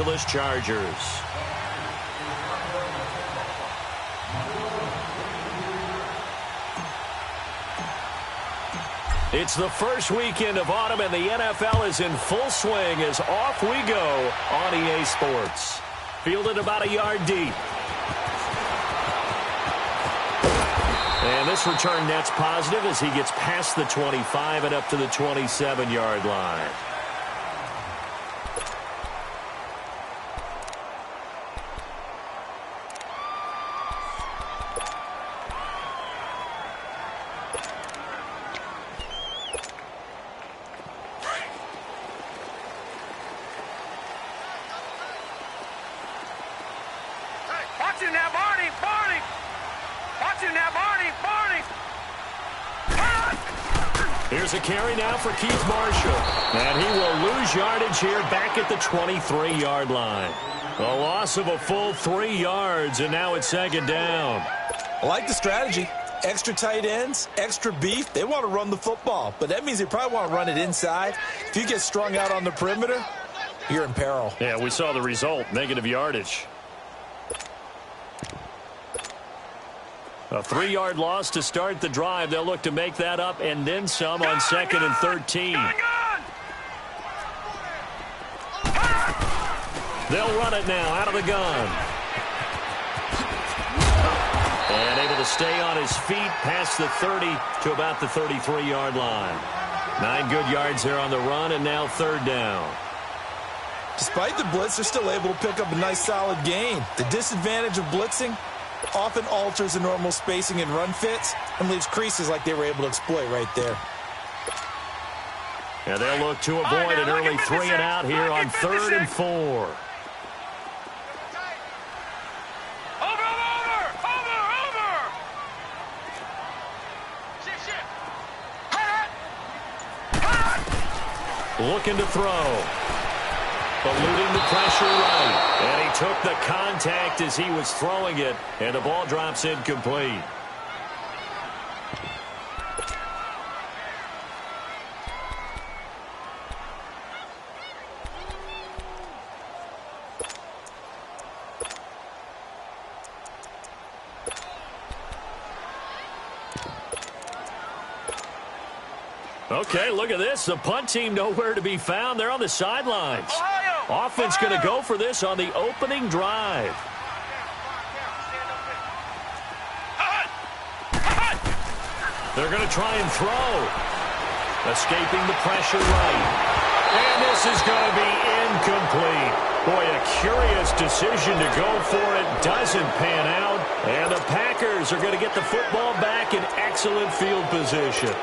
Angeles Chargers. It's the first weekend of autumn, and the NFL is in full swing as off we go on EA Sports. Fielded about a yard deep. And this return net's positive as he gets past the 25 and up to the 27-yard line. Here's a carry now for Keith Marshall. And he will lose yardage here back at the 23-yard line. A loss of a full 3 yards, and now it's second down. I like the strategy. Extra tight ends, extra beef. They want to run the football, but that means they probably want to run it inside. If you get strung out on the perimeter, you're in peril. Yeah, we saw the result, negative yardage. A 3-yard loss to start the drive. They'll look to make that up and then some on 2nd and 13. They'll run it now out of the gun. And able to stay on his feet past the 30 to about the 33-yard line. 9 good yards there on the run, and now 3rd down. Despite the blitz, they're still able to pick up a nice solid gain. The disadvantage of blitzing often alters the normal spacing and run fits and leaves creases like they were able to exploit right there. And they'll look to avoid an early 3 and out here on 3rd and 4. Looking to throw. Eluding the pressure right. And he took the contact as he was throwing it. And the ball drops incomplete. Okay, look at this. The punt team nowhere to be found. They're on the sidelines. Offense going to go for this on the opening drive. They're going to try and throw. Escaping the pressure right. And this is going to be incomplete. Boy, a curious decision to go for it. Doesn't pan out. And the Packers are going to get the football back in excellent field position.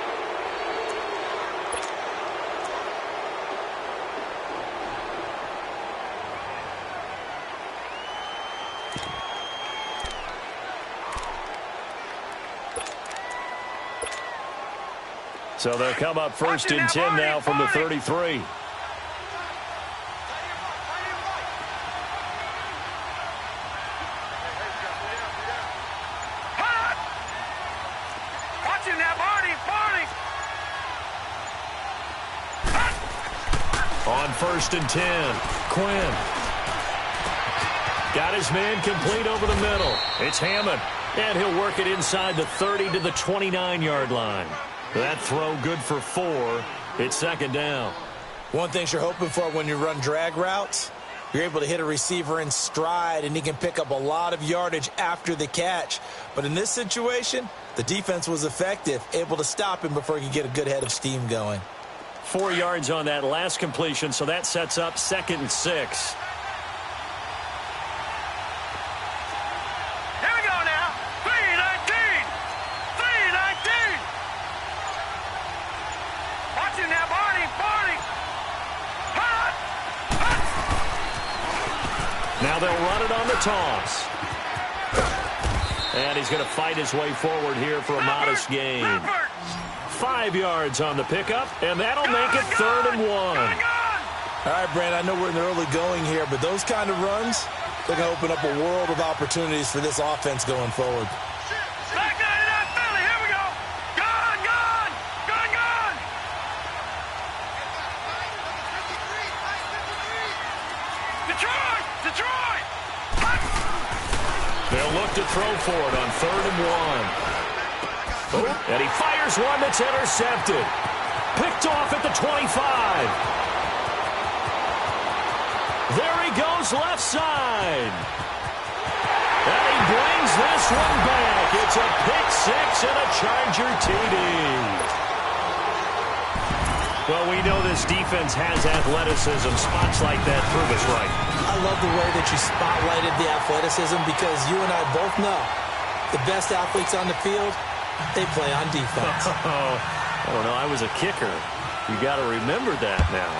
So they'll come up 1st and 10 now from the 33. On 1st and 10, Quinn. Got his man complete over the middle. It's Hammond, and he'll work it inside the 30 to the 29-yard line. That throw good for 4. It's 2nd down. One thing you're hoping for when you run drag routes, you're able to hit a receiver in stride, and he can pick up a lot of yardage after the catch. But in this situation, the defense was effective, able to stop him before he could get a good head of steam going. 4 yards on that last completion, so that sets up 2nd and 6. Now they'll run it on the toss. And he's going to fight his way forward here for a modest gain. 5 yards on the pickup, and that'll make it 3rd and 1. All right, Brandon, I know we're in the early going here, but those kind of runs, they're going to open up a world of opportunities for this offense going forward. Detroit! to throw for it on 3rd and 1. Oh, and he fires one that's intercepted. Picked off at the 25. There he goes left side. And he brings this one back. It's a pick six and a Charger TD. Well, we know this defense has athleticism. Spots like that prove us right. I love the way that you spotlighted the athleticism because you and I both know the best athletes on the field, they play on defense. Oh, no, I was a kicker. You got to remember that now.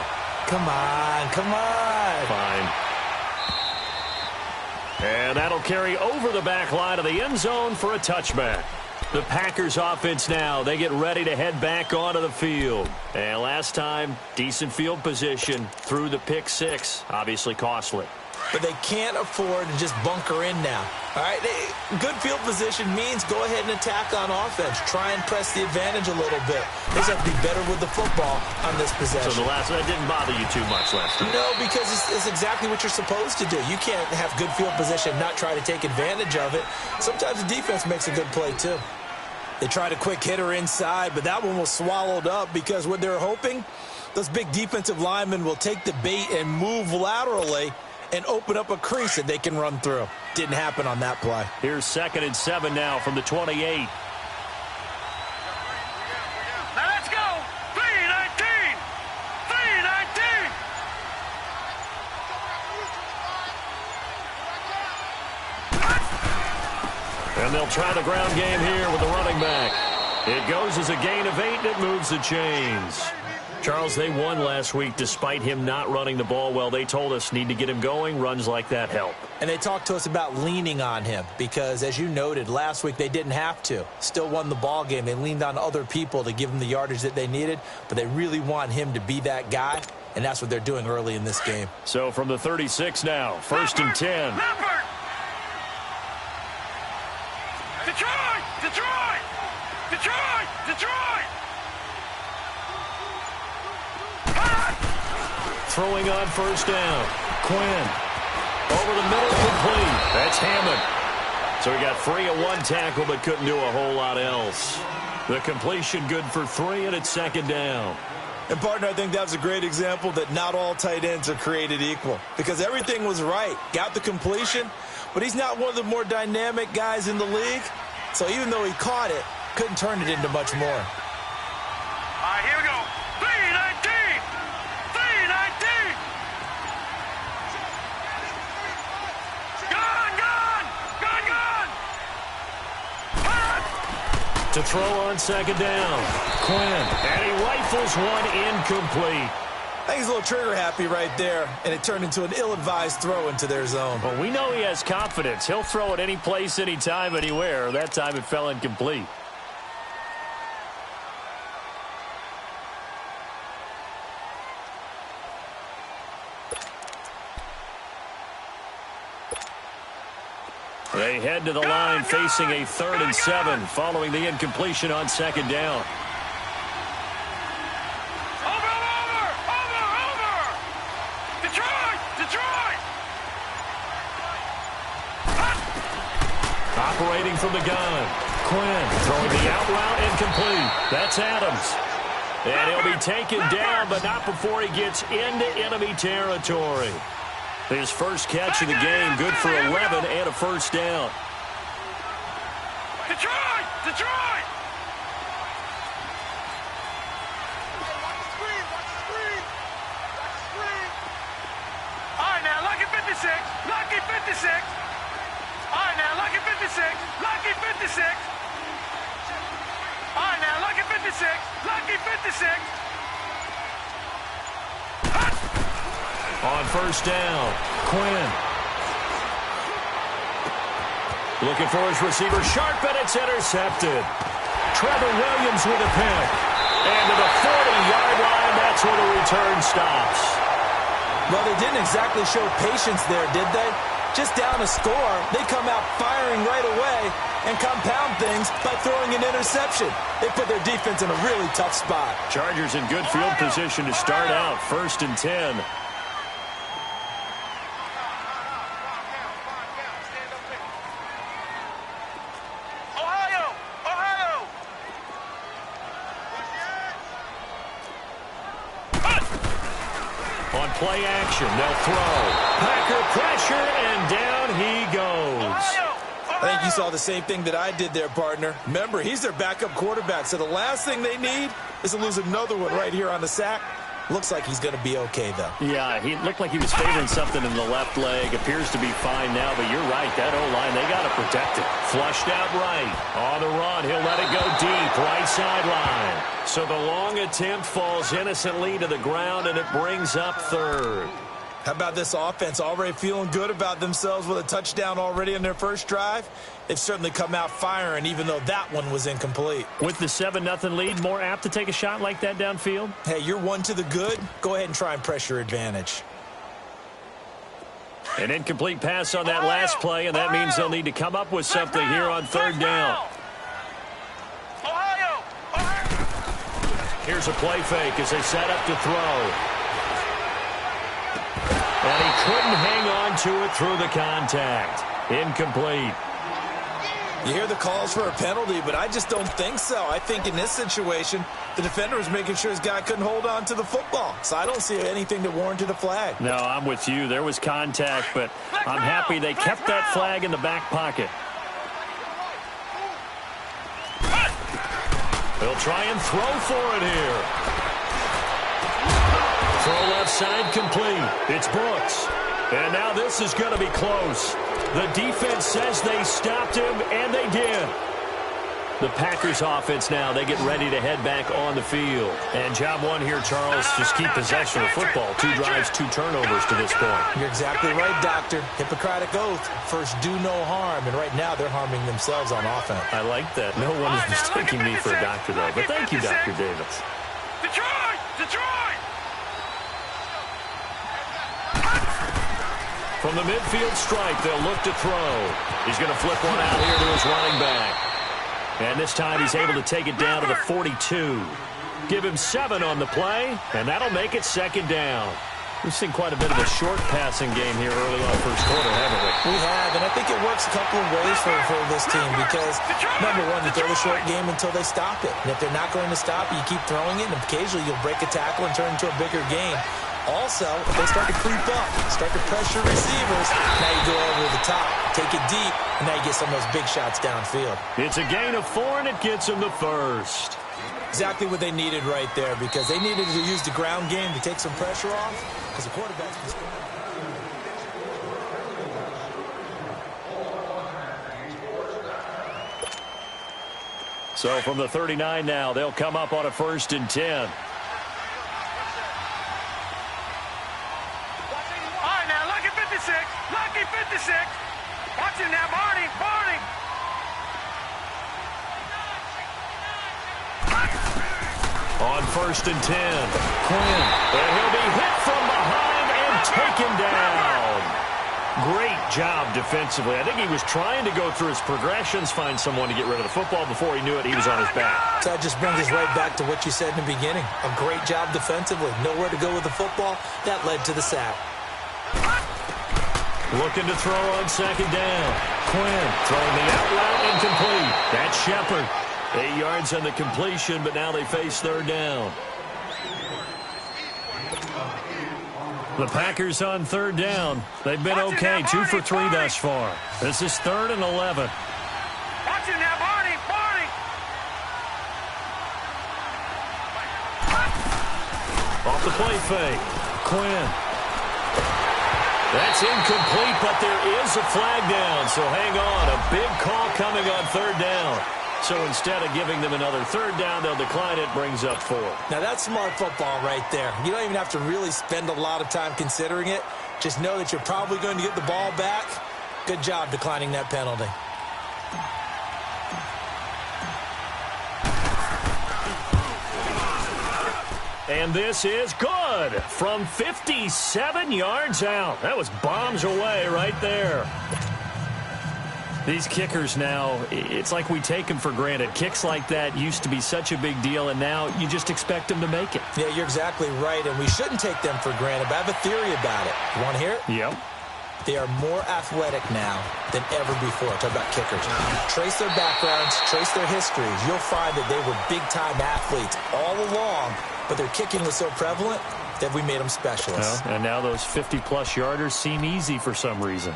Come on, come on. Fine. And that'll carry over the back line of the end zone for a touchback. The Packers offense now, they get ready to head back onto the field. And last time, decent field position through the pick six. Obviously costly. But they can't afford to just bunker in now. All right, good field position means go ahead and attack on offense. Try and press the advantage a little bit. They just have to be better with the football on this possession. So that didn't bother you too much last time? No, because it's exactly what you're supposed to do. You can't have good field position and not try to take advantage of it. Sometimes the defense makes a good play, too. They tried a quick hitter inside, but that one was swallowed up because what they're hoping, those big defensive linemen will take the bait and move laterally and open up a crease that they can run through. Didn't happen on that play. Here's 2nd and 7 now from the 28. Now let's go. 3-19. 3-19. And they'll try the ground game here with the running back. It goes as a gain of 8, and it moves the chains. Charles, they won last week despite him not running the ball well. They told us need to get him going. Runs like that help. And they talked to us about leaning on him because, as you noted, last week they didn't have to. Still won the ball game. They leaned on other people to give them the yardage that they needed, but they really want him to be that guy, and that's what they're doing early in this game. So from the 36 now, 1st and 10. Detroit! Detroit! Detroit! Detroit! Throwing on 1st down. Quinn. Over the middle, complete. That's Hammond. So he got free of one tackle, but couldn't do a whole lot else. The completion good for 3, and it's 2nd down. And, partner, I think that was a great example that not all tight ends are created equal because everything was right. Got the completion, but he's not one of the more dynamic guys in the league. So even though he caught it, couldn't turn it into much more. All right, here we go. 3-19. 3-19. Gone, gone. Gone, gone. To throw on 2nd down. Quinn. And he rifles one incomplete. I think he's a little trigger happy right there, and it turned into an ill-advised throw into their zone. Well, we know he has confidence. He'll throw it any place, anytime, anywhere. That time it fell incomplete. They head to the line facing a 3rd and 7 following the incompletion on 2nd down. Operating from the gun. Quinn throwing the out route incomplete. That's Adams. And he'll be taken down, but not before he gets into enemy territory. His first catch of the game, good for 11 and a 1st down. Detroit! Detroit! All right, now, lucky 56. Lucky 56. All right, now, lucky 56. Lucky 56. All right, now, lucky 56. Lucky 56. On 1st down, Quinn. Looking for his receiver, sharp, and it's intercepted. Trevor Williams with a pick. And to the 40-yard line, that's where the return stops. Well, they didn't exactly show patience there, did they? Just down a score, they come out firing right away and compound things by throwing an interception. They put their defense in a really tough spot. Chargers in good field position to start out, 1st and 10. play action. They'll throw. Packer pressure, and down he goes. I think you saw the same thing that I did there, partner. Remember, he's their backup quarterback, so the last thing they need is to lose another one right here on the sack. Looks like he's going to be okay, though. Yeah, he looked like he was favoring something in the left leg. Appears to be fine now, but you're right. That O-line, they got to protect it. Flushed out right. On the run, he'll let it go deep. Right sideline. So the long attempt falls innocently to the ground, and it brings up third. How about this offense already feeling good about themselves with a touchdown already in their first drive? They've certainly come out firing, even though that one was incomplete. With the 7-0 lead, more apt to take a shot like that downfield? Hey, you're one to the good. Go ahead and try and press your advantage. An incomplete pass on that last play, and that means they'll need to come up with something here on third down. Here's a play fake as they set up to throw. And he couldn't hang on to it through the contact. Incomplete. You hear the calls for a penalty, but I just don't think so. I think in this situation, the defender was making sure his guy couldn't hold on to the football. So I don't see anything that warranted a flag. No, I'm with you. There was contact, but I'm happy they kept that flag in the back pocket. They'll try and throw for it here. Throw left side complete. It's Brooks. And now this is going to be close. The defense says they stopped him, and they did. The Packers offense now, they get ready to head back on the field. And job one here, Charles, just keep possession of football. 2 drives, 2 turnovers to this point. You're exactly right, Doctor. Hippocratic oath. First, do no harm. And right now, they're harming themselves on offense. I like that. No one is mistaking me for a doctor, though. But thank you, Dr. Davis. Detroit! Detroit! From the midfield stripe, they'll look to throw. He's going to flip one out here to his running back. And this time he's able to take it down to the 42. Give him 7 on the play, and that'll make it second down. We've seen quite a bit of a short passing game here early on first quarter, haven't we? We have, and I think it works a couple of ways for this team because, number one, you throw the short game until they stop it. And if they're not going to stop it, you keep throwing it, and occasionally you'll break a tackle and turn it into a bigger game. Also, if they start to creep up, start to pressure receivers, now you go over the top, take it deep, and now you get some of those big shots downfield. It's a gain of 4, and it gets them the first. Exactly what they needed right there because they needed to use the ground game to take some pressure off because the quarterback's been scoring. So from the 39 now, they'll come up on a 1st and 10. Lucky 56. Watch it now, Barney. Barney. On 1st and 10. Quinn. And he'll be hit from behind and taken down. Great job defensively. I think he was trying to go through his progressions, find someone to get rid of the football. Before he knew it, he was on his back. So that just brings us right back to what you said in the beginning. A great job defensively. Nowhere to go with the football. That led to the sack. Looking to throw on 2nd down. Quinn throwing the out route incomplete. That's Shepard. 8 yards on the completion, but now they face 3rd down. The Packers on 3rd down. They've been okay. 2 for 3 thus far. This is 3rd and 11. Watch it now, Barney. Barney. Off the play fake. Quinn. That's incomplete, but there is a flag down, so hang on. A big call coming on 3rd down. So instead of giving them another 3rd down, they'll decline it, brings up 4. Now that's smart football right there. You don't even have to really spend a lot of time considering it. Just know that you're probably going to get the ball back. Good job declining that penalty. And this is good from 57 yards out. That was bombs away right there. These kickers now, it's like we take them for granted. Kicks like that used to be such a big deal, and now you just expect them to make it. Yeah, you're exactly right, and we shouldn't take them for granted, but I have a theory about it. You want to hear it? Yep. They are more athletic now than ever before. Talk about kickers. Trace their backgrounds, trace their histories. You'll find that they were big-time athletes all along, but their kicking was so prevalent, Have we made them specialists? Well, and now those 50-plus yarders seem easy for some reason.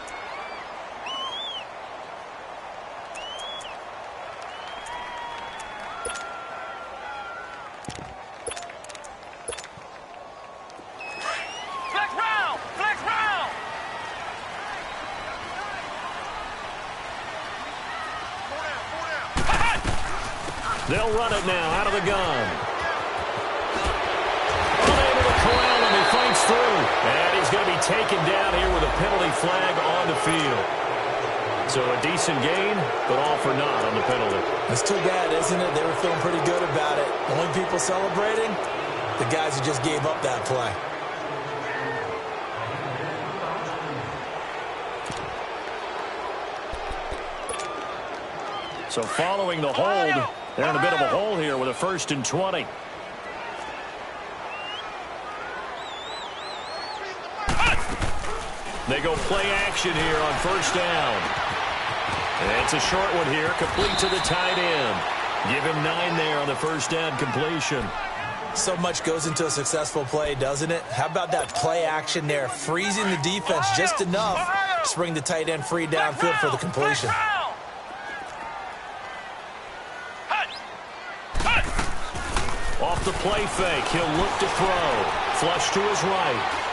Flex round! Flex round! They'll run it now out of the gun. Unable to corral him. He fights through. And he's going to be taken down here with a penalty flag on the field. So a decent gain, but all for naught on the penalty. It's too bad, isn't it? They were feeling pretty good about it. Only people celebrating, the guys who just gave up that play. So following the hold, they're in a bit of a hole here with a 1st and 20. They go play action here on 1st down. And it's a short one here, complete to the tight end. Give him 9 there on the 1st down completion. So much goes into a successful play, doesn't it? How about that play action there, freezing the defense just enough to bring the tight end free downfield for the completion. Off the play fake, he'll look to throw. Flush to his right.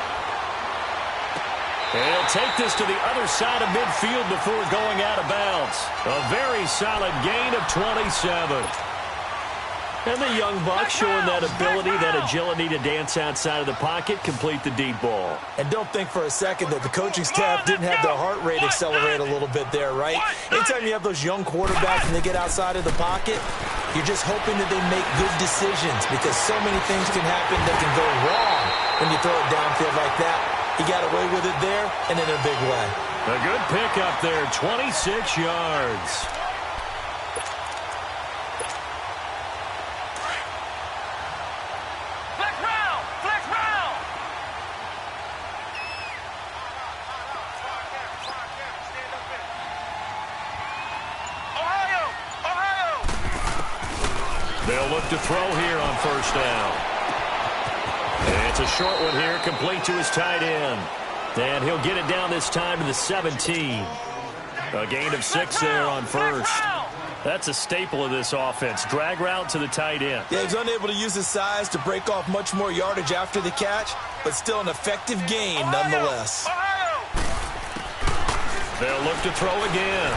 And he'll take this to the other side of midfield before going out of bounds. A very solid gain of 27. And the young buck showing that ability, that agility to dance outside of the pocket, complete the deep ball. And don't think for a second that the coaching staff didn't have their heart rate accelerate a little bit there, right? Anytime you have those young quarterbacks and they get outside of the pocket, you're just hoping that they make good decisions because so many things can happen that can go wrong when you throw it downfield like that. He got away with it there and in a big way. A good pickup there, 26 yards. They'll look to throw here on 1st down. And it's a short one here, complete to his tight end. And he'll get it down this time to the 17. A gain of 6 there on 1st. That's a staple of this offense. Drag route to the tight end. Yeah, he's unable to use his size to break off much more yardage after the catch, but still an effective gain nonetheless. They'll look to throw again.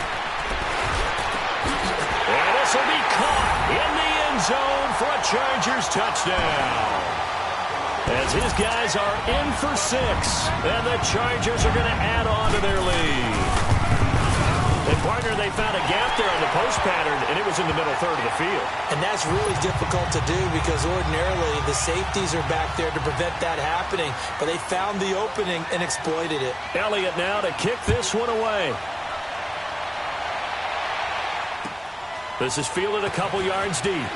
And this will be caught in the end zone for a Chargers touchdown. As his guys are in for 6, and the Chargers are going to add on to their lead. And, partner, they found a gap there on the post pattern, and it was in the middle third of the field. And that's really difficult to do because ordinarily the safeties are back there to prevent that happening, but they found the opening and exploited it. Elliott now to kick this one away. This is fielded a couple yards deep.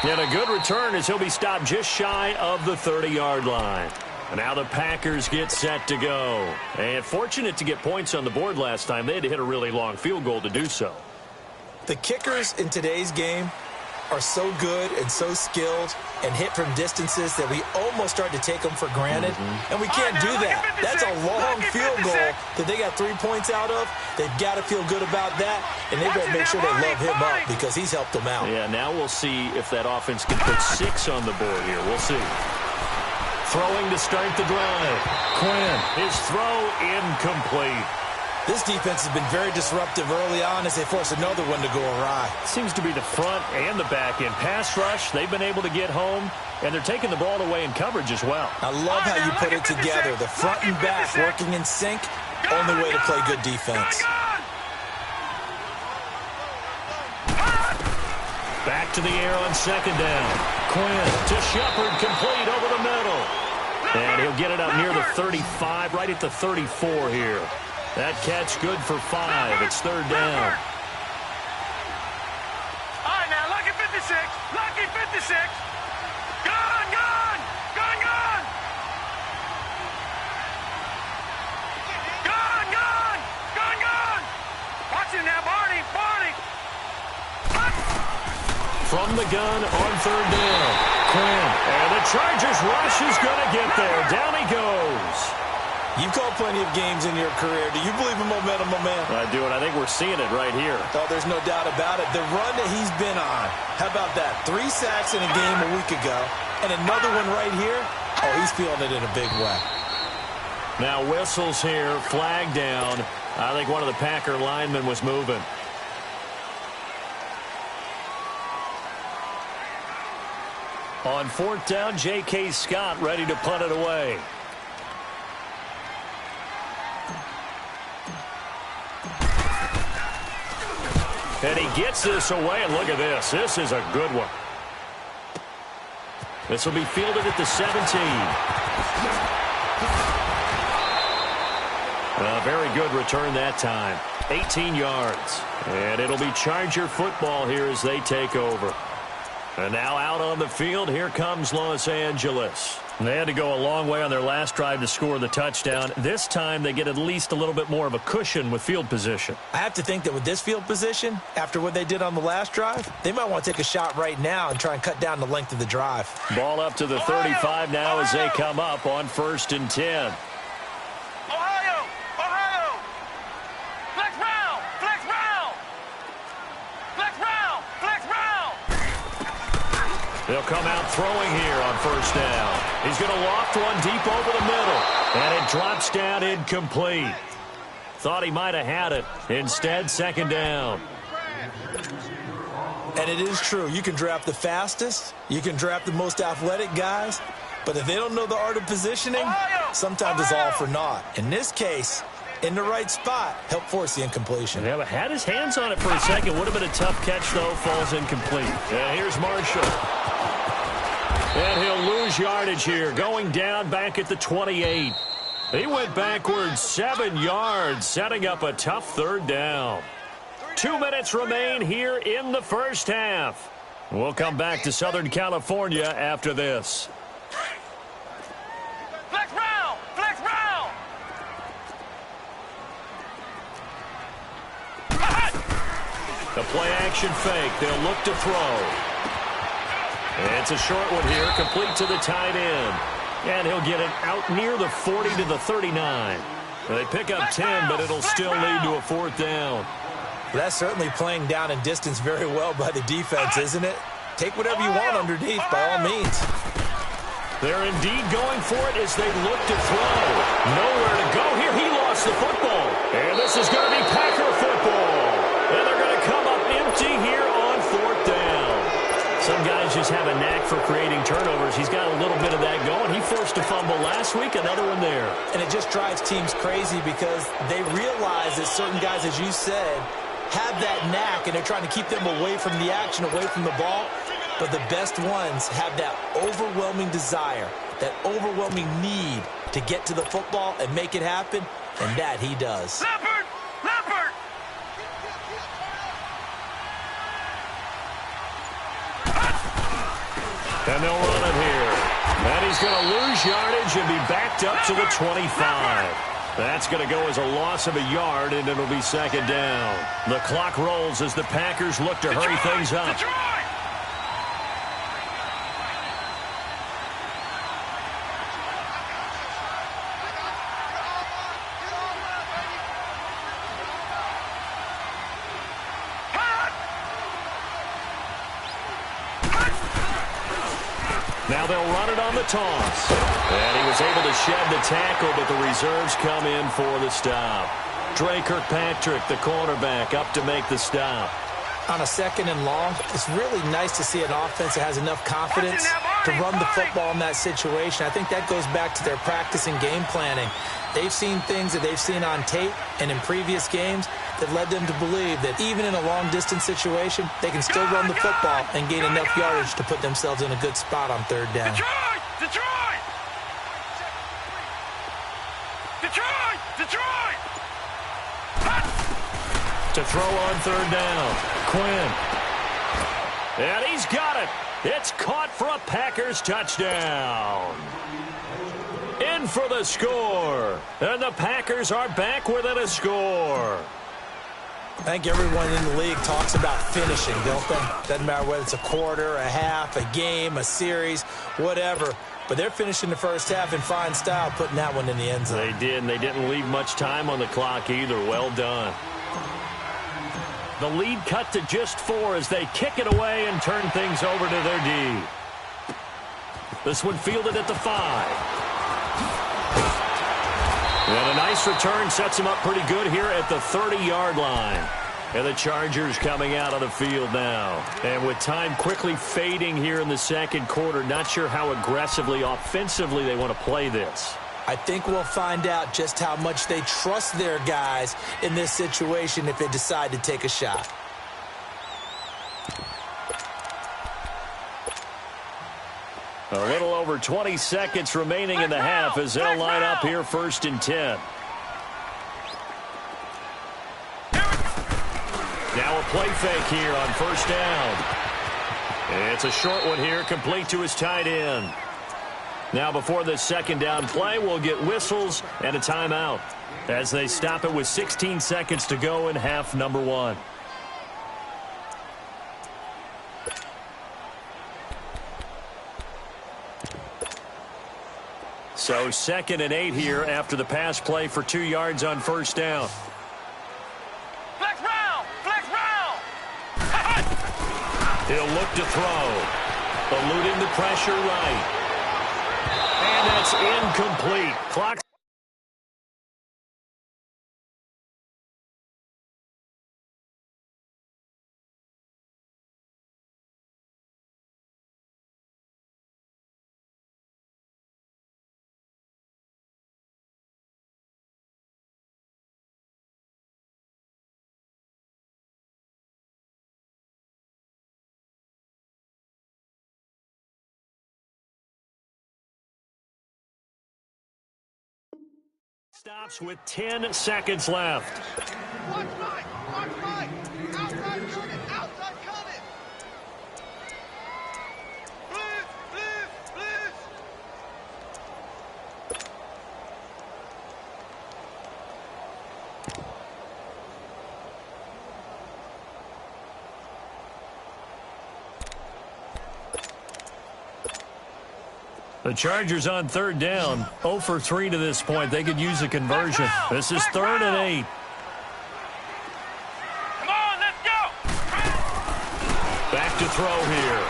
And a good return as he'll be stopped just shy of the 30-yard line. And now the Packers get set to go. And fortunate to get points on the board last time. They had to hit a really long field goal to do so. The kickers in today's game are so good and so skilled and hit from distances that we almost start to take them for granted. And we can't do that. That's a long field goal that they got 3 points out of. They've got to feel good about that, and they better make sure they love him up because he's helped them out. Yeah, now we'll see if that offense can put 6 on the board here. We'll see. Throwing to start the drive. Quinn, his throw incomplete. This defense has been very disruptive early on as they force another one to go awry. Seems to be the front and the back end. Pass rush, they've been able to get home, and they're taking the ball away in coverage as well. I love how you put it together. The front and back working in sync, only way to play good defense. Back to the air on 2nd down. Quinn to Shepard, complete over the middle. And he'll get it up near the 35, right at the 34 here. That catch good for 5. It's 3rd down. All right, now, lucky 56. Lucky 56. Gun, gun. Gun, gun. Gun, gun. Gun, gun. Watch it now, Barney. Barney. From the gun on 3rd down. Quinn. And the Chargers rush is going to get there. Down he goes. You've called plenty of games in your career. Do you believe in momentum, my man? I do, and I think we're seeing it right here. Oh, there's no doubt about it. The run that he's been on. How about that? 3 sacks in a game a week ago, and another one right here. Oh, he's feeling it in a big way. Now whistles here, flag down. I think one of the Packer linemen was moving. On 4th down, J.K. Scott ready to punt it away. And he gets this away, and look at this. This is a good one. This will be fielded at the 17. A very good return that time. 18 yards. And it'll be Charger football here as they take over. And now out on the field, here comes Los Angeles. They had to go a long way on their last drive to score the touchdown. This time they get at least a little bit more of a cushion with field position. I have to think that with this field position, after what they did on the last drive, they might want to take a shot right now and try and cut down the length of the drive. Ball up to the 35 now as they come up on 1st and 10. They'll come out throwing here on 1st down. He's going to loft one deep over the middle. And it drops down incomplete. Thought he might have had it. Instead, 2nd down. And it is true. You can draft the fastest. You can draft the most athletic guys. But if they don't know the art of positioning, sometimes it's all for naught. In this case, in the right spot, help force the incompletion. Yeah, but had his hands on it for a second. Would have been a tough catch, though. Falls incomplete. Yeah, here's Marshall. And he'll lose yardage here, going down back at the 28. He went backwards 7 yards, setting up a tough 3rd down. 2 minutes remain here in the 1st half. We'll come back to Southern California after this. Flex round! Flex round! The play action fake. They'll look to throw. It's a short one here, complete to the tight end. And he'll get it out near the 40 to the 39. They pick up 10, but it'll still lead to a 4th down. That's certainly playing down and distance very well by the defense, isn't it? Take whatever you want underneath, by all means. They're indeed going for it as they look to throw. Nowhere to go here. He lost the football. And this is going to be Packer football. And they're going to come up empty here on 4th down. Some guys just have a knack for creating turnovers. He's got a little bit of that going. He forced a fumble last week, another one there. And it just drives teams crazy because they realize that certain guys, as you said, have that knack, and they're trying to keep them away from the action, away from the ball. But the best ones have that overwhelming desire, that overwhelming need to get to the football and make it happen, and that he does. Leopard! Leopard! And they'll run it here. And he's going to lose yardage and be backed up to the 25. That's going to go as a loss of a yard, and it'll be 2nd down. The clock rolls as the Packers look to hurry things up. Now they'll run it on the toss. And he was able to shed the tackle, but the reserves come in for the stop. Dre Kirkpatrick, the cornerback, up to make the stop. On a 2nd and long, it's really nice to see an offense that has enough confidence to run the football in that situation. I think that goes back to their practice and game planning. They've seen things that they've seen on tape and in previous games that led them to believe that even in a long-distance situation, they can still run the football and gain enough yardage to put themselves in a good spot on 3rd down. Detroit! Detroit! Detroit! Detroit! To throw on 3rd down, Quinn. And he's got it. It's caught for a Packers touchdown. In for the score. And the Packers are back within a score. I think everyone in the league talks about finishing, don't they? Doesn't matter whether it's a quarter, a half, a game, a series, whatever. But they're finishing the first half in fine style, putting that one in the end zone. They did, and they didn't leave much time on the clock either. Well done. The lead cut to just 4 as they kick it away and turn things over to their D. This one fielded at the 5. And a nice return sets him up pretty good here at the 30-yard line. And the Chargers coming out on the field now. And with time quickly fading here in the second quarter, not sure how aggressively, offensively they want to play this. I think we'll find out just how much they trust their guys in this situation if they decide to take a shot. A little over 20 seconds remaining in the half as they'll line up here 1st and 10. Now a play fake here on 1st down. It's a short one here, complete to his tight end. Now before this 2nd down play, we'll get whistles and a timeout as they stop it with 16 seconds to go in half number 1. So 2nd and 8 here after the pass play for 2 yards on 1st down. Flex round! Flex round! He'll look to throw. Eluding the pressure right. And that's incomplete. Clock. Stops with 10 seconds left. Watch right! Watch right! Outside coming! Outside coming! Blitz! Blitz! Blitz! The Chargers on 3rd down, 0 for 3 to this point. They could use a conversion. This is 3rd and 8. Come on, let's go! Back to throw here.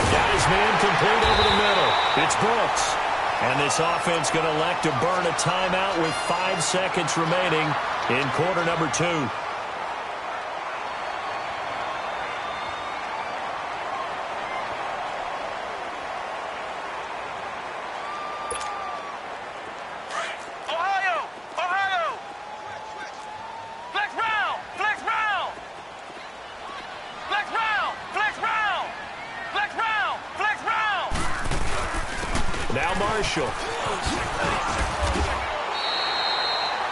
Got his man complete over the middle. It's Brooks. And this offense going to elect to burn a timeout with 5 seconds remaining in quarter number 2.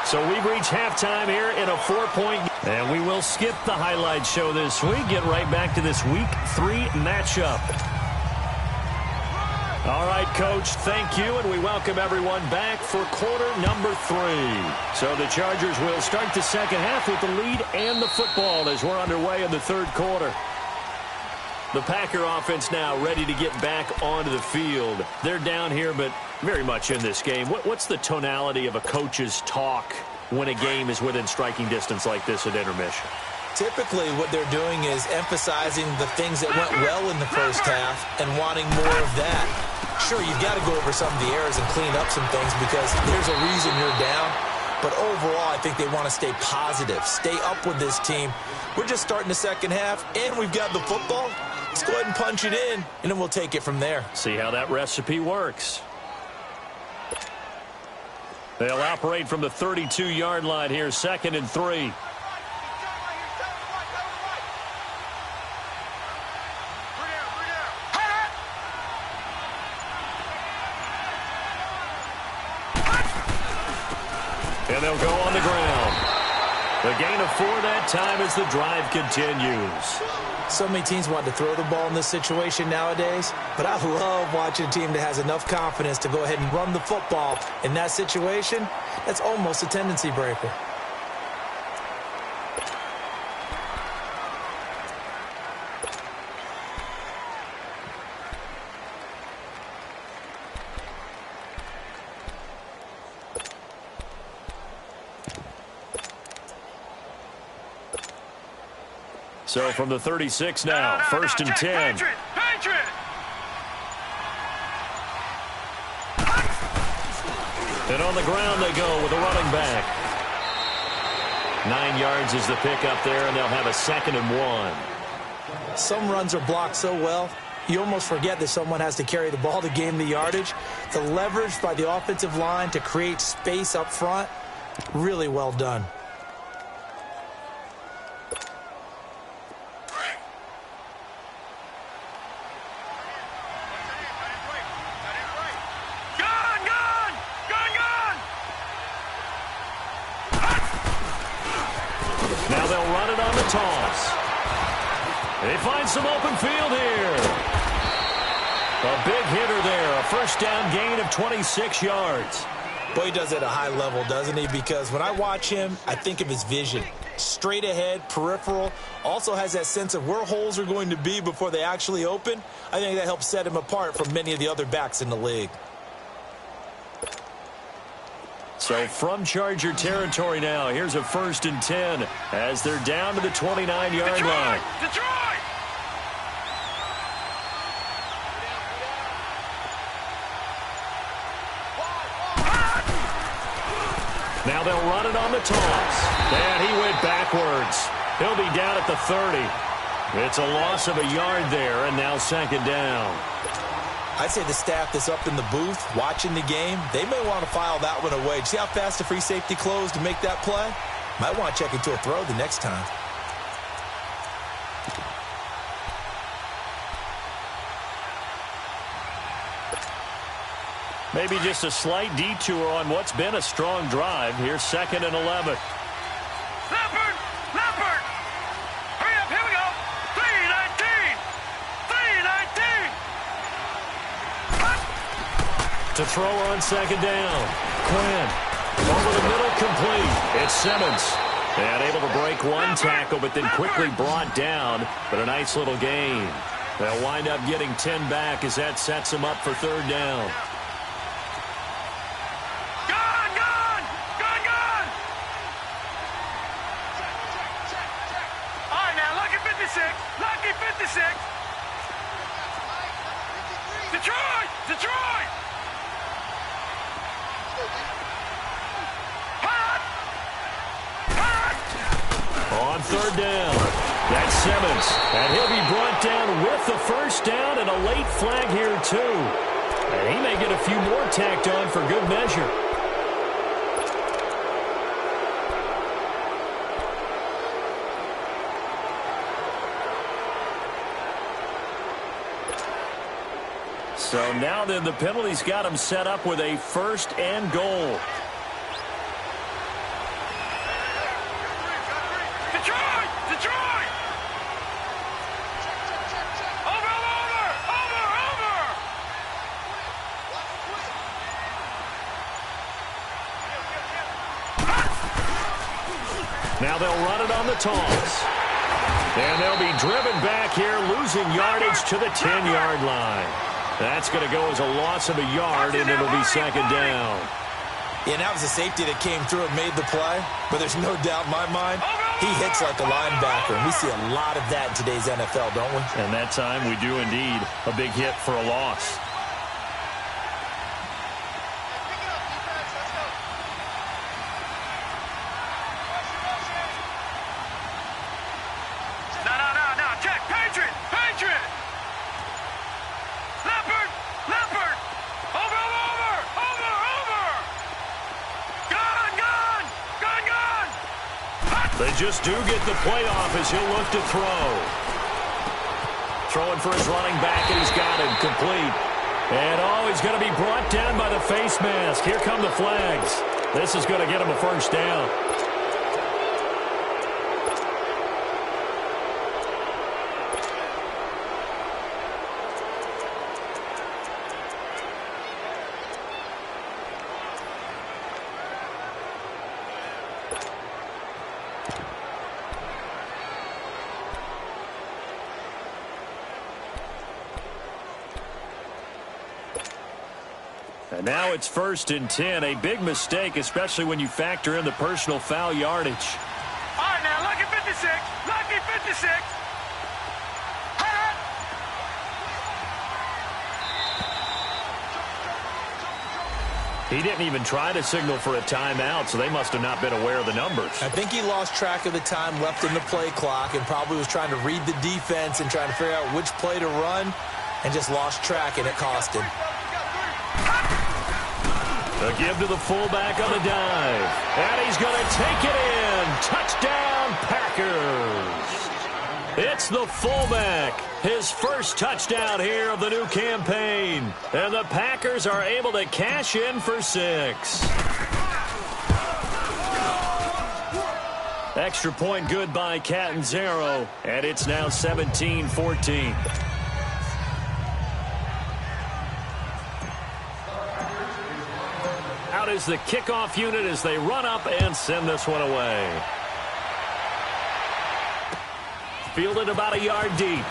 So we've reached halftime here in a 4-point game. And we will skip the highlight show this week. Get right back to this Week 3 matchup. All right, Coach, thank you, and we welcome everyone back for quarter number 3. So the Chargers will start the second half with the lead and the football as we're underway in the 3rd quarter. The Packer offense now ready to get back onto the field. They're down here, but very much in this game. What's the tonality of a coach's talk when a game is within striking distance like this at intermission? Typically, what they're doing is emphasizing the things that went well in the first half and wanting more of that. Sure, you've got to go over some of the errors and clean up some things because there's a reason you're down. But overall, I think they want to stay positive, stay up with this team. We're just starting the second half, and we've got the football. Let's go ahead and punch it in, and then we'll take it from there. See how that recipe works. They'll operate from the 32-yard line here, 2nd and 3. And they'll go on the ground. The gain of 4 that time as the drive continues. So many teams want to throw the ball in this situation nowadays, but I love watching a team that has enough confidence to go ahead and run the football. In that situation, that's almost a tendency breaker. So from the 36 now, first and 10. Patriot! Patriot! And on the ground they go with a running back. 9 yards is the pickup there, and they'll have a 2nd and 1. Some runs are blocked so well, you almost forget that someone has to carry the ball to gain the yardage. The leverage by the offensive line to create space up front, really well done. Now they'll run it on the toss. They find some open field here. A big hitter there. A first down gain of 26 yards. Boy, he does it at a high level, doesn't he? Because when I watch him, I think of his vision. Straight ahead, peripheral. Also has that sense of where holes are going to be before they actually open. I think that helps set him apart from many of the other backs in the league. So from Charger territory now, here's a 1st and 10 as they're down to the 29-yard line. Detroit! Now they'll run it on the toss. And he went backwards. He'll be down at the 30. It's a loss of a yard there, and now 2nd down. I'd say the staff that's up in the booth watching the game, they may want to file that one away. See how fast the free safety closed to make that play? Might want to check into a throw the next time. Maybe just a slight detour on what's been a strong drive. Here's 2nd and 11. Leopard! Leopard! Hurry up, here we go! 319! 319! To throw on 2nd down. Quinn. Over the middle, complete. It's Simmons. And able to break one tackle, but then quickly brought down. But a nice little gain. They'll wind up getting 10 back as that sets them up for 3rd down. Lucky 56! Detroit! Detroit! Hot! Hot! On 3rd down, that's Simmons. And he'll be brought down with the 1st down and a late flag here, too. And he may get a few more tacked on for good measure. So now then the penalty's got him set up with a 1st and goal. Detroit! Detroit! Over! Now they'll run it on the toss. And they'll be driven back here, losing yardage to the 10-yard line. That's going to go as a loss of a yard, and it'll be 2nd down. Yeah, that was a safety that came through and made the play. But there's no doubt in my mind, he hits like a linebacker. And we see a lot of that in today's NFL, don't we? And that time we do indeed. A big hit for a loss. No. Check. Patriot! Patriot! Leopard! Leopard! Over! Gun! They just do get the playoff as he'll look to throw. Throwing for his running back, and he's got him complete. And he's going to be brought down by the face mask. Here come the flags. This is going to get him a 1st down. And now it's 1st and 10. A big mistake, especially when you factor in the personal foul yardage. All right, now, lucky 56. Lucky 56. He didn't even try to signal for a timeout, so they must have not been aware of the numbers. I think he lost track of the time left in the play clock and probably was trying to read the defense and trying to figure out which play to run and just lost track, and it cost him. A give to the fullback on the dive. And he's going to take it in. Touchdown, Packers. It's the fullback. His first touchdown here of the new campaign. And the Packers are able to cash in for 6. Extra point good by Catanzaro. And it's now 17-14. Out is the kickoff unit as they run up and send this one away. Fielded about a yard deep.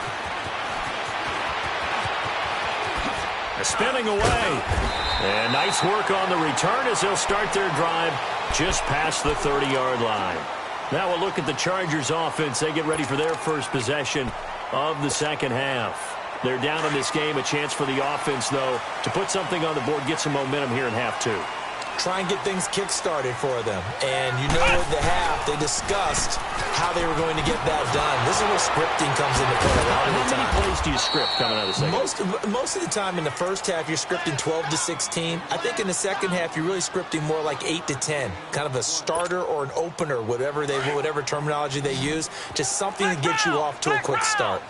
Spinning away. And nice work on the return as they'll start their drive just past the 30-yard line. Now we'll look at the Chargers offense. They get ready for their first possession of the second half. They're down in this game. A chance for the offense, though, to put something on the board, get some momentum here in half 2. Try and get things kick-started for them. And you know at the half, they discussed how they were going to get that done. This is where scripting comes into play a lot of the time. How many plays do you script coming out of the second? Most of the time in the first half, you're scripting 12 to 16. I think in the second half, you're really scripting more like 8 to 10. Kind of a starter or an opener, whatever terminology they use. Just something to get you off to a quick start.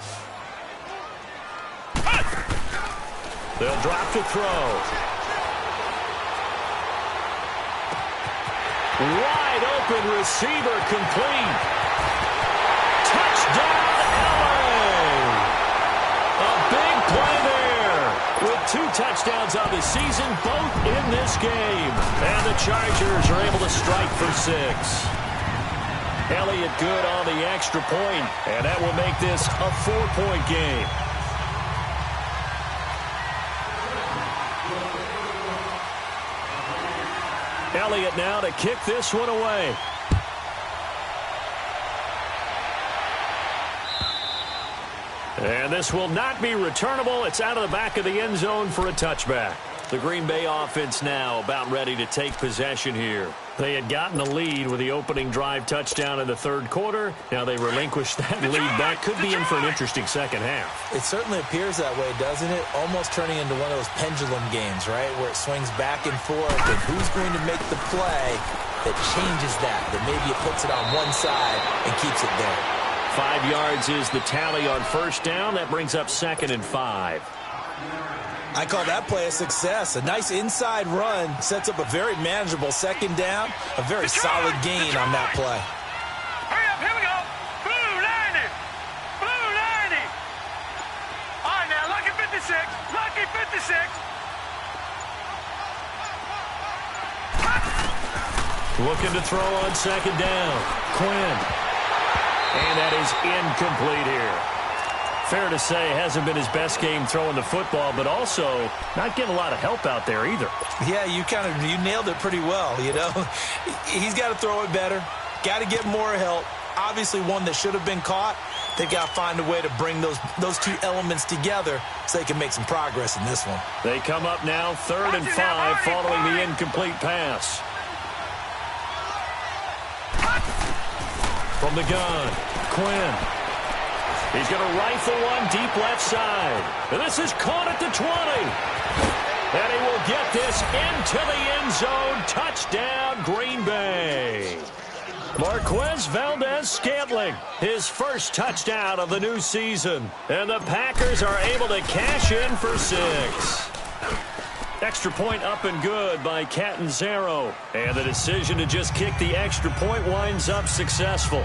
They'll drop to throw. Wide open receiver complete. Touchdown, LA. A big play there with 2 touchdowns on the season, both in this game. And the Chargers are able to strike for 6. Elliott good on the extra point, and that will make this a 4-point game. Elliott now to kick this one away. And this will not be returnable. It's out of the back of the end zone for a touchback. The Green Bay offense now about ready to take possession here. They had gotten the lead with the opening drive touchdown in the third quarter. Now they relinquished that lead. That could be in for an interesting second half. It certainly appears that way, doesn't it? Almost turning into one of those pendulum games, right? Where it swings back and forth, and who's going to make the play that changes that maybe it puts it on one side and keeps it there. 5 yards is the tally on first down. That brings up 2nd and 5. I call that play a success. A nice inside run sets up a very manageable second down. A very solid gain on that play. Hurry up, here we go. Blue 90. Blue 90. All right, now, lucky 56. Lucky 56. Looking to throw on second down. Quinn. And that is incomplete here. Fair to say, hasn't been his best game throwing the football, but also not getting a lot of help out there either. Yeah, you nailed it pretty well, you know. He's got to throw it better. Got to get more help. Obviously one that should have been caught. They've got to find a way to bring those 2 elements together so they can make some progress in this one. They come up now 3rd and 5 following the incomplete pass. From the gun, Quinn. He's going to rifle one deep left side. And this is caught at the 20. And he will get this into the end zone. Touchdown, Green Bay. Marquez Valdez-Scantling, his first touchdown of the new season. And the Packers are able to cash in for 6. Extra point up and good by Catanzaro. And the decision to just kick the extra point winds up successful.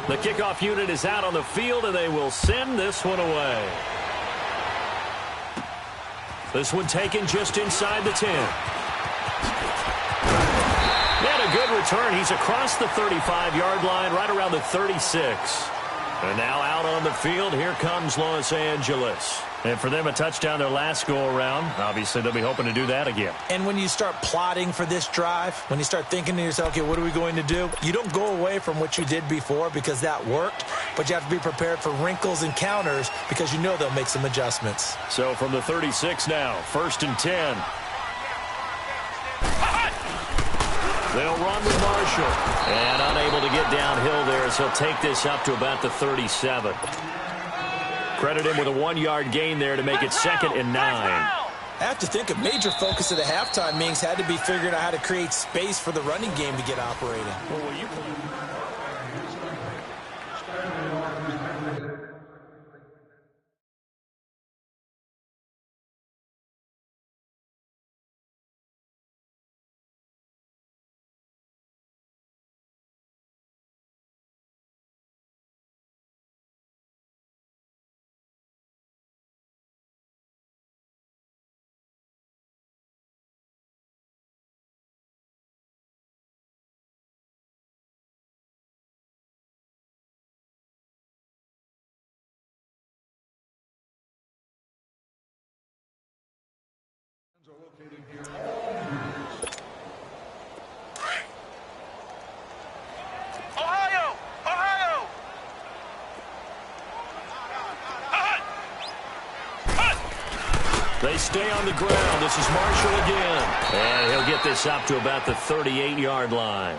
The kickoff unit is out on the field, and they will send this one away. This one taken just inside the 10. And a good return. He's across the 35-yard line, right around the 36. And now out on the field, here comes Los Angeles. And for them, a touchdown their last go-around. Obviously, they'll be hoping to do that again. And when you start plotting for this drive, when you start thinking to yourself, okay, what are we going to do? You don't go away from what you did before because that worked, but you have to be prepared for wrinkles and counters because you know they'll make some adjustments. So from the 36 now, 1st and 10. They'll run with Marshall. And unable to get downhill there as he'll take this up to about the 37. Credit him with a 1-yard gain there to make it 2nd and 9. I have to think a major focus of the halftime meetings had to be figuring out how to create space for the running game to get operating. Well, will you Ohio! Ohio! They stay on the ground. This is Marshall again. And he'll get this up to about the 38-yard line.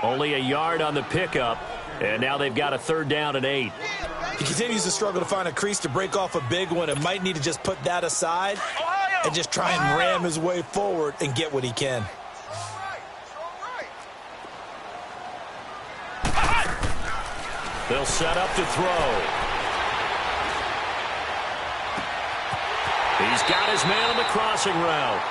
Only a yard on the pickup. And now they've got a 3rd down and 8. He continues to struggle to find a crease to break off a big one and might need to just put that aside and just try and ram his way forward and get what he can. They'll set up to throw. He's got his man on the crossing route.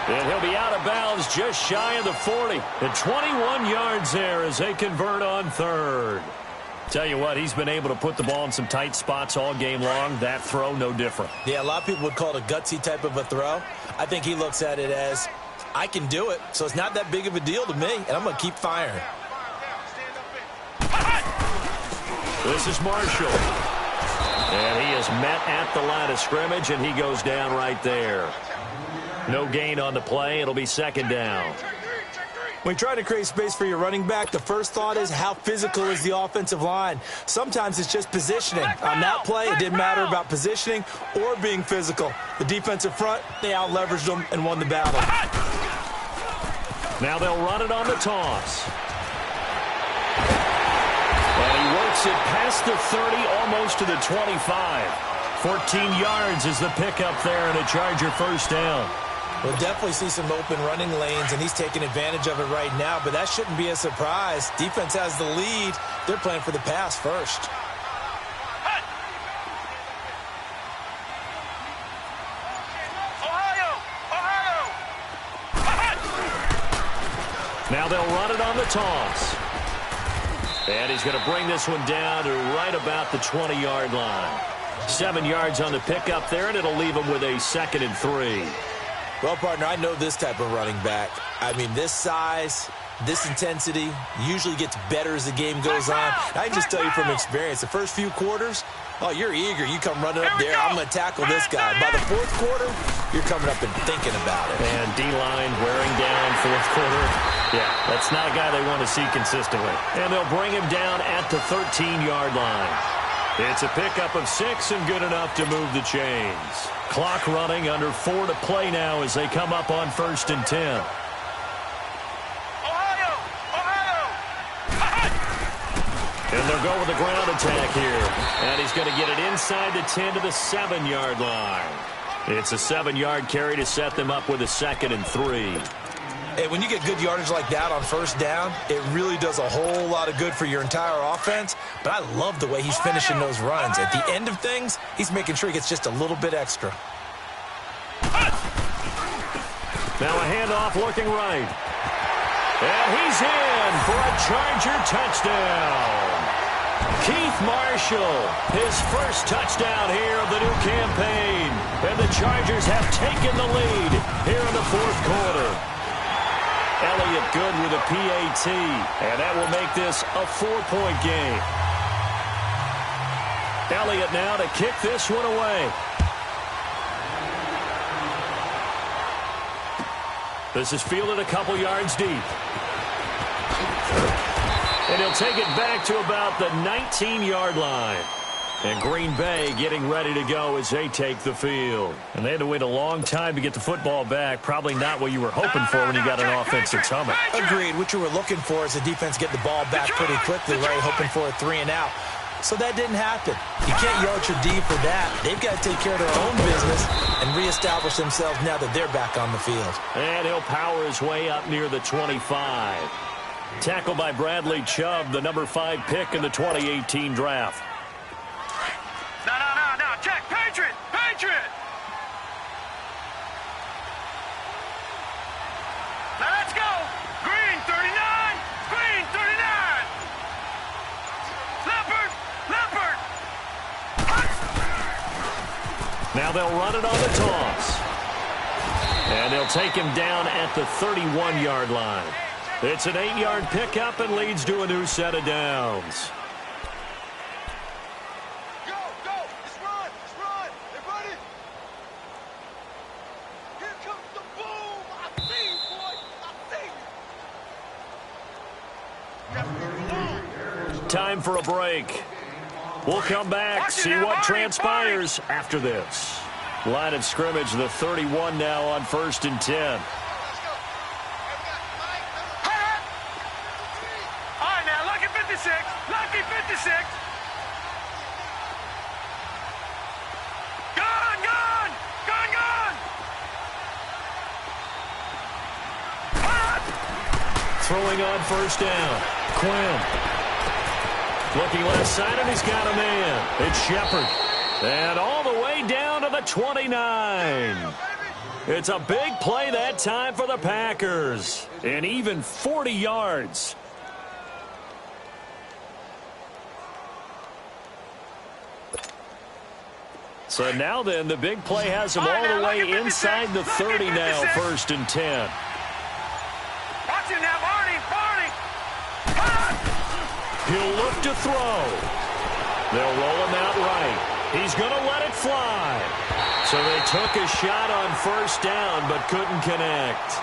And he'll be out of bounds just shy of the 40. And 21 yards there as they convert on 3rd. Tell you what, he's been able to put the ball in some tight spots all game long. That throw, no different. Yeah, a lot of people would call it a gutsy type of a throw. I think he looks at it as, I can do it, so it's not that big of a deal to me, and I'm going to keep firing. This is Marshall. And he is met at the line of scrimmage, and he goes down right there. No gain on the play. It'll be 2nd down. When you try to create space for your running back, the first thought is how physical is the offensive line. Sometimes it's just positioning. On that play, it didn't matter about positioning or being physical. The defensive front, they out-leveraged them and won the battle. Now they'll run it on the toss. And he works it past the 30, almost to the 25. 14 yards is the pickup there and a Charger 1st down. We'll definitely see some open running lanes, and he's taking advantage of it right now, but that shouldn't be a surprise. Defense has the lead. They're playing for the pass first. Ohio! Ohio! Now they'll run it on the toss. And he's going to bring this one down to right about the 20-yard line. 7 yards on the pickup there, and it'll leave him with a 2nd and 3. Well, partner, I know this type of running back. I mean, this size, this intensity usually gets better as the game goes on. I can just tell you from experience, the first few quarters, oh, you're eager. You come running up there, I'm going to tackle this guy. By the 4th quarter, you're coming up and thinking about it. And D-line wearing down 4th quarter. Yeah, that's not a guy they want to see consistently. And they'll bring him down at the 13-yard line. It's a pickup of 6 and good enough to move the chains. Clock running, under 4 to play now as they come up on 1st and 10. Ohio! Ohio! And they'll go with the ground attack here. And he's going to get it inside the 10 to the 7-yard line. It's a 7-yard carry to set them up with a 2nd and 3. Hey, when you get good yardage like that on 1st down, it really does a whole lot of good for your entire offense. But I love the way he's finishing those runs. At the end of things, he's making sure he gets just a little bit extra. Now a handoff looking right. And he's in for a Charger touchdown. Keith Marshall, his first touchdown here of the new campaign. And the Chargers have taken the lead here in the 4th quarter. Elliott good with a PAT, and that will make this a 4-point game. Elliott now to kick this one away. This is fielded a couple yards deep. And he'll take it back to about the 19-yard line. And Green Bay getting ready to go as they take the field. And they had to wait a long time to get the football back. Probably not what you were hoping for when you got an offensive summit. Agreed. What you were looking for is the defense get the ball back pretty quickly, right? Hoping for a 3-and-out. So that didn't happen. You can't yell at your D for that. They've got to take care of their own business and reestablish themselves now that they're back on the field. And he'll power his way up near the 25. Tackled by Bradley Chubb, the number 5 pick in the 2018 draft. No. Check. Patriot. Now let's go. Green 39. Leopard. Now they'll run it on the toss. And they'll take him down at the 31-yard line. It's an 8-yard pickup and leads to a new set of downs. Go. Let's run. Everybody. Here comes the boom. I see you, boy. I see you. Time for a break. We'll come back, see what transpires after this. Line of scrimmage, the 31 now on 1st and 10. All right, now, lucky 56. Gun. Throwing on 1st down. Quinn. Looking left side, and he's got a man. It's Shepard. And all the way down to the 29. It's a big play that time for the Packers. And even 40 yards. So now then, the big play has him all the way inside the 30 now, 1st and 10. Watch it now, Barney. He'll look to throw. They'll roll him out right. He's going to let it fly. So they took a shot on 1st down, but couldn't connect.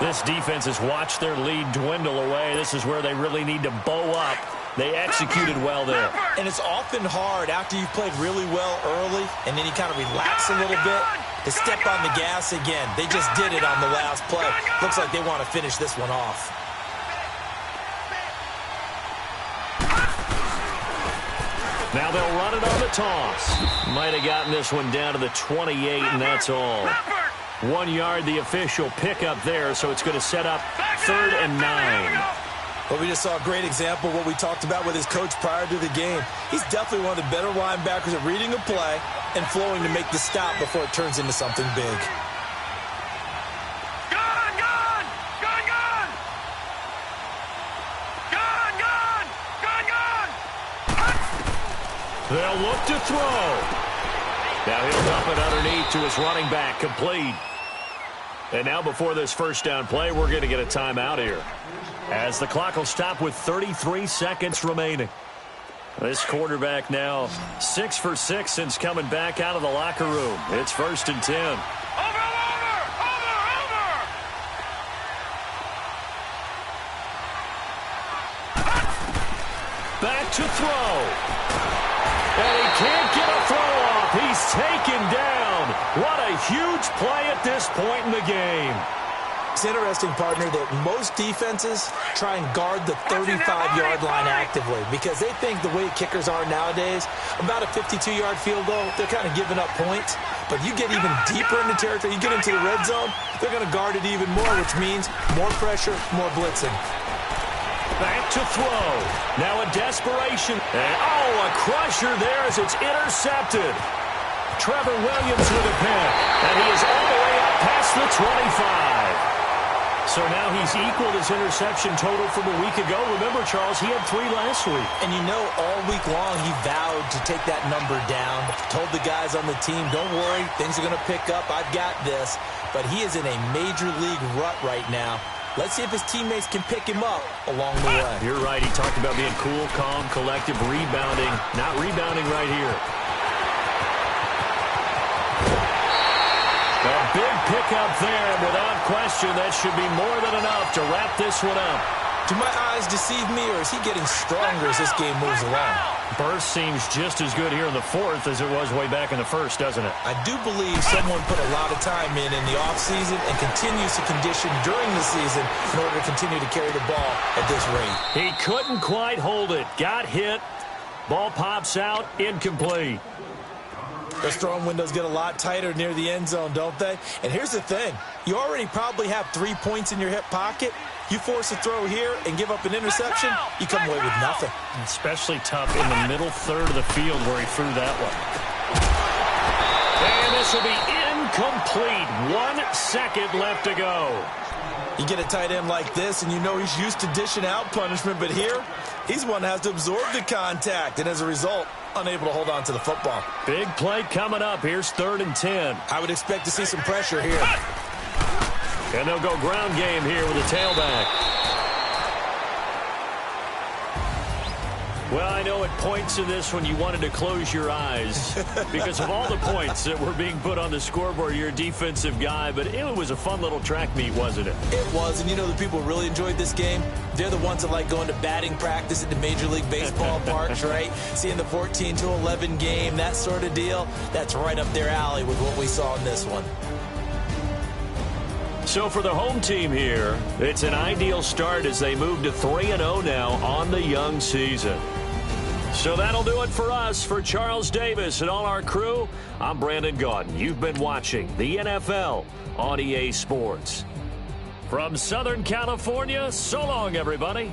This defense has watched their lead dwindle away. This is where they really need to bow up. They executed well there. And it's often hard after you've played really well early and then you kind of relax a little bit to step on the gas again. They just did it on the last play. Looks like they want to finish this one off. Now they'll run it on the toss. Might have gotten this one down to the 28, and that's all. 1 yard, the official pickup there, so it's going to set up 3rd and 9. Well, we just saw a great example of what we talked about with his coach prior to the game. He's definitely one of the better linebackers at reading a play and flowing to make the stop before it turns into something big. They'll look to throw. Now he'll dump it underneath to his running back, complete. And now before this 1st down play, we're going to get a timeout here, as the clock will stop with 33 seconds remaining. This quarterback now 6 for 6 since coming back out of the locker room. It's 1st and 10. Over! Back to throw. And he can't get a throw off. He's taken down. What a huge play at this point in the game. It's interesting, partner, that most defenses try and guard the 35-yard line actively because they think the way kickers are nowadays, about a 52-yard field goal, they're kind of giving up points. But you get even deeper into territory, you get into the red zone, they're going to guard it even more, which means more pressure, more blitzing. Back to throw. Now a desperation. And, a crusher there as it's intercepted. Trevor Williams with a pick. And he is all the way up past the 25. So now he's equaled his interception total from a week ago. Remember, Charles, he had 3 last week. And you know, all week long he vowed to take that number down. Told the guys on the team, don't worry, things are going to pick up. I've got this. But he is in a major league rut right now. Let's see if his teammates can pick him up along the way. You're right. He talked about being cool, calm, collective, rebounding. Not rebounding right here. A big pickup there. Without question, that should be more than enough to wrap this one up. Do my eyes deceive me, or is he getting stronger as this game moves along? Burst seems just as good here in the fourth as it was way back in the first, doesn't it? I do believe someone put a lot of time in the offseason and continues to condition during the season in order to continue to carry the ball at this rate. He couldn't quite hold it. Got hit. Ball pops out. Incomplete. Those throwing windows get a lot tighter near the end zone, don't they? And here's the thing. You already probably have 3 points in your hip pocket. You force a throw here and give up an interception, you come away with nothing. Especially tough in the middle third of the field where he threw that one. And this will be incomplete. 1 second left to go. You get a tight end like this, and you know he's used to dishing out punishment, but here, he's one that has to absorb the contact, and as a result, unable to hold on to the football. Big play coming up. Here's 3rd and 10. I would expect to see some pressure here. And they'll go ground game here with a tailback. Well, I know at points in this when you wanted to close your eyes because of all the points that were being put on the scoreboard. You're a defensive guy, but it was a fun little track meet, wasn't it? It was, and you know the people who really enjoyed this game? They're the ones that like going to batting practice at the Major League Baseball parks, right? Seeing the 14-11 game, that sort of deal. That's right up their alley with what we saw in this one. So for the home team here, it's an ideal start as they move to 3-0 now on the young season. So that'll do it for us. For Charles Davis and all our crew, I'm Brandon Gaudin. You've been watching the NFL on EA Sports. From Southern California, so long, everybody.